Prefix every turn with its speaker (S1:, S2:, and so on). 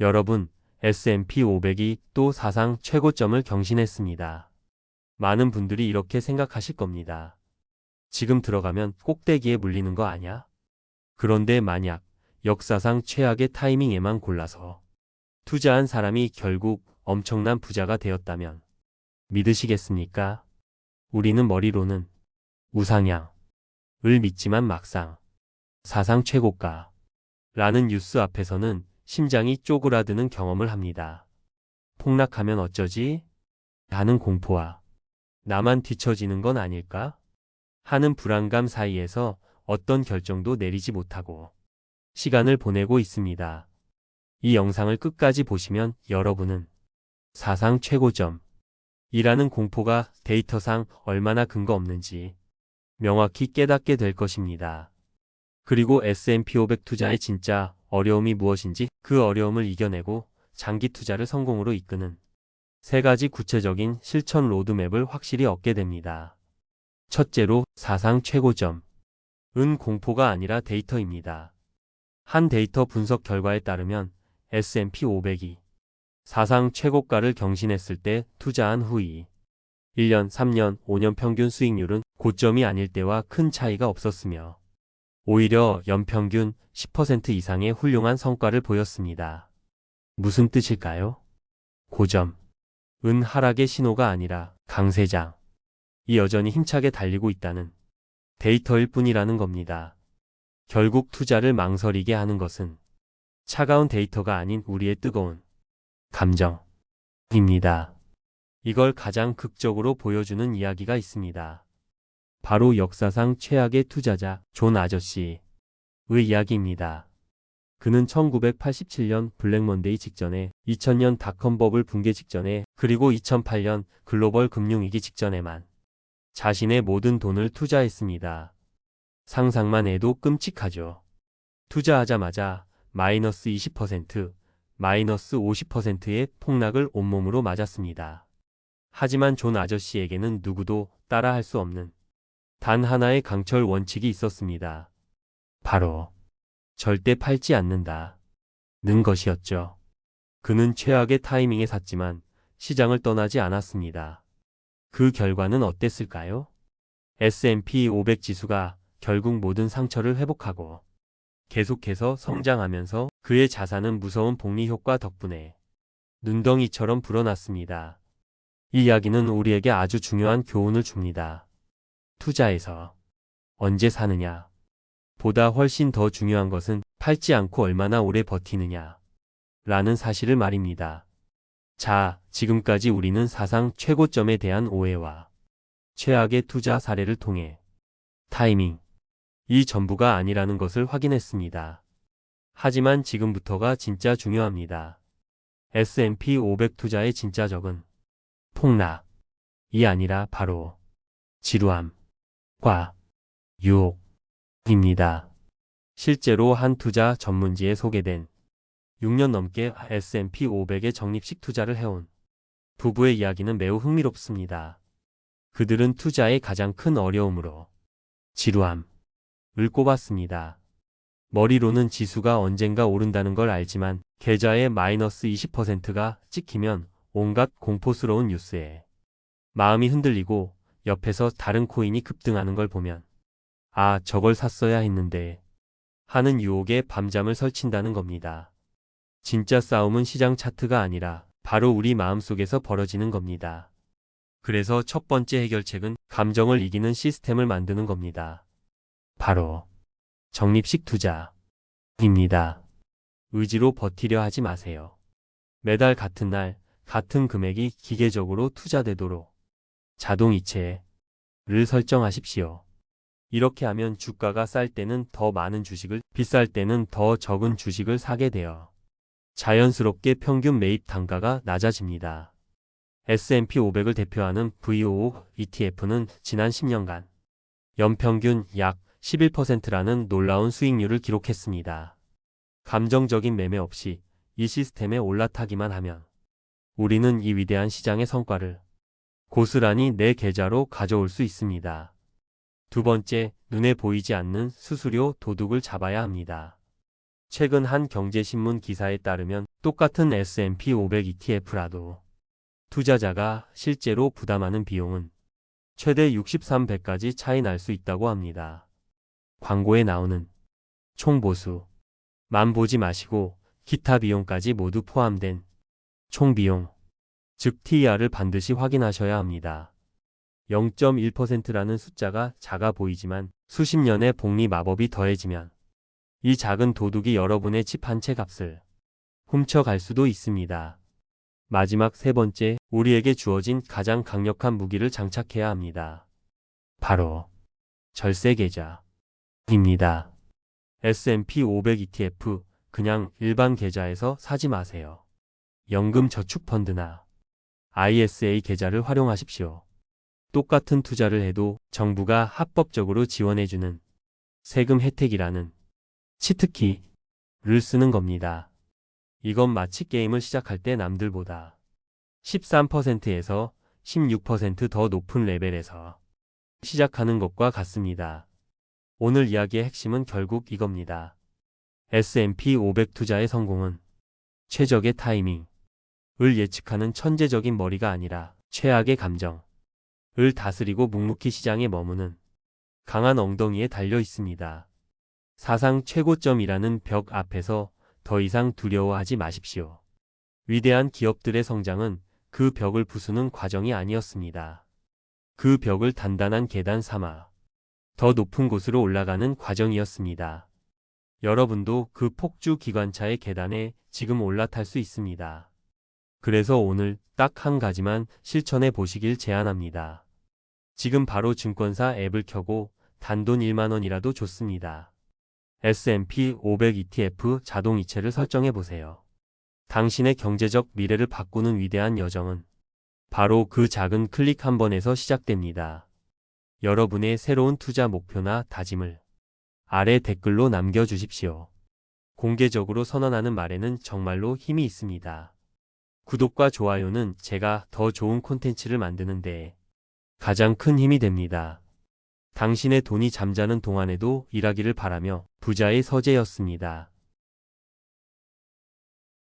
S1: 여러분, S&P 500이 또 사상 최고점을 경신했습니다. 많은 분들이 이렇게 생각하실 겁니다. 지금 들어가면 꼭대기에 물리는 거 아냐? 그런데 만약 역사상 최악의 타이밍에만 골라서 투자한 사람이 결국 엄청난 부자가 되었다면 믿으시겠습니까? 우리는 머리로는 우상향을 믿지만 막상 사상 최고가라는 뉴스 앞에서는 심장이 쪼그라드는 경험을 합니다. 폭락하면 어쩌지? 하는 공포와 나만 뒤처지는 건 아닐까? 하는 불안감 사이에서 어떤 결정도 내리지 못하고 시간을 보내고 있습니다. 이 영상을 끝까지 보시면 여러분은 사상 최고점이라는 공포가 데이터상 얼마나 근거 없는지 명확히 깨닫게 될 것입니다. 그리고 S&P 500 투자의 진짜 어려움이 무엇인지 그 어려움을 이겨내고 장기 투자를 성공으로 이끄는 3가지 구체적인 실천 로드맵을 확실히 얻게 됩니다. 첫째로 사상 최고점은 공포가 아니라 데이터입니다. 한 데이터 분석 결과에 따르면 S&P 500이 사상 최고가를 경신했을 때 투자한 후이 1년, 3년, 5년 평균 수익률은 고점이 아닐 때와 큰 차이가 없었으며 오히려 연평균 10% 이상의 훌륭한 성과를 보였습니다. 무슨 뜻일까요? 고점은 하락의 신호가 아니라 강세장이 여전히 힘차게 달리고 있다는 데이터일 뿐이라는 겁니다. 결국 투자를 망설이게 하는 것은 차가운 데이터가 아닌 우리의 뜨거운 감정입니다. 이걸 가장 극적으로 보여주는 이야기가 있습니다. 바로 역사상 최악의 투자자 존 아저씨의 이야기입니다. 그는 1987년 블랙먼데이 직전에, 2000년 닷컴 버블 붕괴 직전에, 그리고 2008년 글로벌 금융위기 직전에만 자신의 모든 돈을 투자했습니다. 상상만 해도 끔찍하죠. 투자하자마자 마이너스 20%, 마이너스 50%의 폭락을 온몸으로 맞았습니다. 하지만 존 아저씨에게는 누구도 따라할 수 없는 단 하나의 강철 원칙이 있었습니다. 바로 절대 팔지 않는다는 것이었죠. 그는 최악의 타이밍에 샀지만 시장을 떠나지 않았습니다. 그 결과는 어땠을까요? S&P 500 지수가 결국 모든 상처를 회복하고 계속해서 성장하면서 그의 자산은 무서운 복리 효과 덕분에 눈덩이처럼 불어났습니다. 이 이야기는 우리에게 아주 중요한 교훈을 줍니다. 투자에서 언제 사느냐 보다 훨씬 더 중요한 것은 팔지 않고 얼마나 오래 버티느냐 라는 사실을 말입니다. 자, 지금까지 우리는 사상 최고점에 대한 오해와 최악의 투자 사례를 통해 타이밍이 전부가 아니라는 것을 확인했습니다. 하지만 지금부터가 진짜 중요합니다. S&P 500 투자의 진짜 적은 폭락이 아니라 바로 지루함과 유혹입니다. 실제로 한 투자 전문지에 소개된 6년 넘게 S&P 500에 적립식 투자를 해온 부부의 이야기는 매우 흥미롭습니다. 그들은 투자의 가장 큰 어려움으로 지루함을 꼽았습니다. 머리로는 지수가 언젠가 오른다는 걸 알지만 계좌에 마이너스 20%가 찍히면 온갖 공포스러운 뉴스에 마음이 흔들리고 옆에서 다른 코인이 급등하는 걸 보면 아, 저걸 샀어야 했는데 하는 유혹에 밤잠을 설친다는 겁니다. 진짜 싸움은 시장 차트가 아니라 바로 우리 마음속에서 벌어지는 겁니다. 그래서 첫 번째 해결책은 감정을 이기는 시스템을 만드는 겁니다. 바로 적립식 투자입니다. 의지로 버티려 하지 마세요. 매달 같은 날 같은 금액이 기계적으로 투자되도록 자동이체를 설정하십시오. 이렇게 하면 주가가 쌀 때는 더 많은 주식을, 비쌀 때는 더 적은 주식을 사게 되어 자연스럽게 평균 매입 단가가 낮아집니다. S&P 500을 대표하는 VOO ETF는 지난 10년간 연평균 약 11%라는 놀라운 수익률을 기록했습니다. 감정적인 매매 없이 이 시스템에 올라타기만 하면 우리는 이 위대한 시장의 성과를 고스란히 내 계좌로 가져올 수 있습니다. 두 번째, 눈에 보이지 않는 수수료 도둑을 잡아야 합니다. 최근 한 경제신문 기사에 따르면 똑같은 S&P 500 ETF라도 투자자가 실제로 부담하는 비용은 최대 63배까지 차이 날 수 있다고 합니다. 광고에 나오는 총보수만 보지 마시고 기타 비용까지 모두 포함된 총비용, 즉 TER을 반드시 확인하셔야 합니다. 0.1%라는 숫자가 작아 보이지만 수십 년의 복리 마법이 더해지면 이 작은 도둑이 여러분의 집 한 채 값을 훔쳐갈 수도 있습니다. 마지막 세 번째, 우리에게 주어진 가장 강력한 무기를 장착해야 합니다. 바로 절세 계좌입니다. S&P 500 ETF 그냥 일반 계좌에서 사지 마세요. 연금 저축 펀드나 ISA 계좌를 활용하십시오. 똑같은 투자를 해도 정부가 합법적으로 지원해주는 세금 혜택이라는 치트키를 쓰는 겁니다. 이건 마치 게임을 시작할 때 남들보다 13%에서 16% 높은 레벨에서 시작하는 것과 같습니다. 오늘 이야기의 핵심은 결국 이겁니다. S&P 500 투자의 성공은 최적의 타이밍을 예측하는 천재적인 머리가 아니라 최악의 감정을 다스리고 묵묵히 시장에 머무는 강한 엉덩이에 달려 있습니다. 사상 최고점이라는 벽 앞에서 더 이상 두려워하지 마십시오. 위대한 기업들의 성장은 그 벽을 부수는 과정이 아니었습니다. 그 벽을 단단한 계단 삼아 더 높은 곳으로 올라가는 과정이었습니다. 여러분도 그 폭주 기관차의 계단에 지금 올라탈 수 있습니다. 그래서 오늘 딱 한 가지만 실천해 보시길 제안합니다. 지금 바로 증권사 앱을 켜고 단돈 1만 원이라도 좋습니다. S&P 500 ETF 자동이체를 설정해 보세요. 당신의 경제적 미래를 바꾸는 위대한 여정은 바로 그 작은 클릭 한 번에서 시작됩니다. 여러분의 새로운 투자 목표나 다짐을 아래 댓글로 남겨주십시오. 공개적으로 선언하는 말에는 정말로 힘이 있습니다. 구독과 좋아요는 제가 더 좋은 콘텐츠를 만드는 데 가장 큰 힘이 됩니다. 당신의 돈이 잠자는 동안에도 일하기를 바라며 부자의 서재였습니다.